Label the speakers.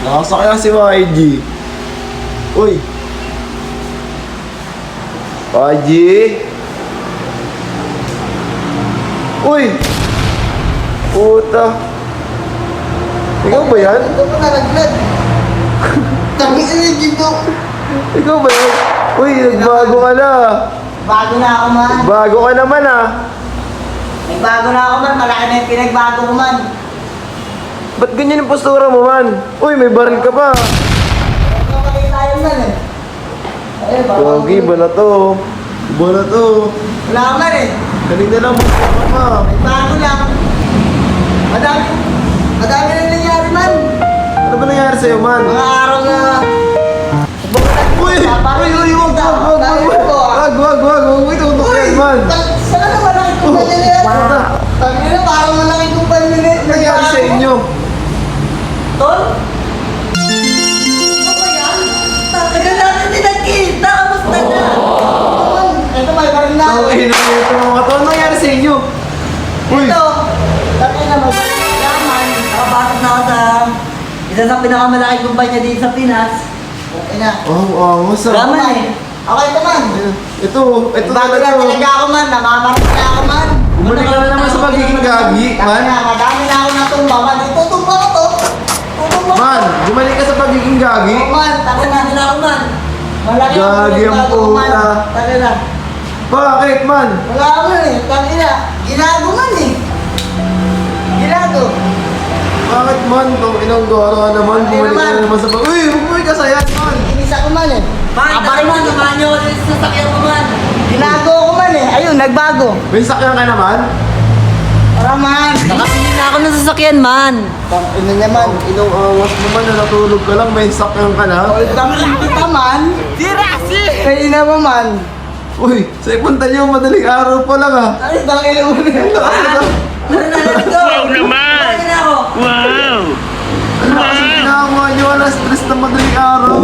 Speaker 1: Nakasakya si YG. Uy. YG. Uy. Puta. Ikaw ba yan?
Speaker 2: Ito ko nalaglag. Tangi na dito.
Speaker 1: Ikaw ba yan? Uy, nagbago ka na.
Speaker 2: Bago na ako man.
Speaker 1: Bago ka naman ah.
Speaker 2: Nagbago na ako man. Malaki na yung pinagbago ko man.
Speaker 1: Ba't ganyan yung postura mo man? Uy, may baril ka pa.
Speaker 2: Ito kayo tayo man eh. Ay,
Speaker 1: Pogi, ba na to? Ba na to?
Speaker 2: wala man eh.
Speaker 1: Kanina lang mo pa.
Speaker 2: Nagbago lang. Madami na nangyari man.
Speaker 1: Ano ba nangyari sa'yo man?
Speaker 2: Mga araw na...
Speaker 1: Uy! Uy! Wag! Huwag itutok yan man!
Speaker 2: Saan na malaki kong panlilit? Tangi na parang malaki kong panlilit.
Speaker 1: Ano nangyari sa inyo?
Speaker 2: Tol? Ano ba yan? Tagal natin din nagkita. Kamusta na? Ito may baril na.
Speaker 1: Ang ina ito mga to. Ano nangyari sa inyo? Uy!
Speaker 2: Ito. Tagal na maglaman. Nakapasok na ako sa isa sa pinakamalaking kumpanya dito sa Pinas. Okay na.
Speaker 1: Oh, masarap.
Speaker 2: Laman eh. Okay ito man.
Speaker 1: Ito
Speaker 2: Bago na talaga ako man. Namamarap na ako man.
Speaker 1: Bumalik ka na naman sa pagiging gagi, man.
Speaker 2: Madami na ako natumba man. Itutumba ko to. Tutumba ko.
Speaker 1: Man, bumalik ka sa pagiging gagi.
Speaker 2: Oo man. Tagal na din ako man. Malaki ang
Speaker 1: Gagi ang
Speaker 2: pinagbago ko, man.
Speaker 1: puta.
Speaker 2: Tagal na.
Speaker 1: Bakit man?
Speaker 2: Wala ako man eh. Tagal na. Ginago man eh. Ginago.
Speaker 1: Bakit man? Itong inang goro naman.
Speaker 2: Hindi
Speaker 1: Bumalik ka
Speaker 2: naman.
Speaker 1: na naman sa pag... Uy! Huwag mo ikasayan man!
Speaker 2: Inis ako man eh.
Speaker 3: Abay mo, samahan niyo ako sa sasakyan mo man.
Speaker 2: Ginago ako man eh. Ayun, nagbago.
Speaker 1: May sakyan ka naman?
Speaker 2: Para man.
Speaker 3: Nakapili na ako ng sasakyan man.
Speaker 2: Ino naman.
Speaker 1: Inong angas mo man na natulog ka lang. May sakyan ka na?
Speaker 2: Tangin kita man.
Speaker 3: Dirasi!
Speaker 2: Kaya na mo man.
Speaker 1: Uy! Sa ipunta niyo, madaling araw pa lang ah!
Speaker 2: Ay, tangin mo na.
Speaker 3: Ano na, let's go!
Speaker 4: Wow naman!
Speaker 3: Ano na ako?
Speaker 4: Wow!
Speaker 1: Ano kasi ginagawa niyo? Stress na madaling araw!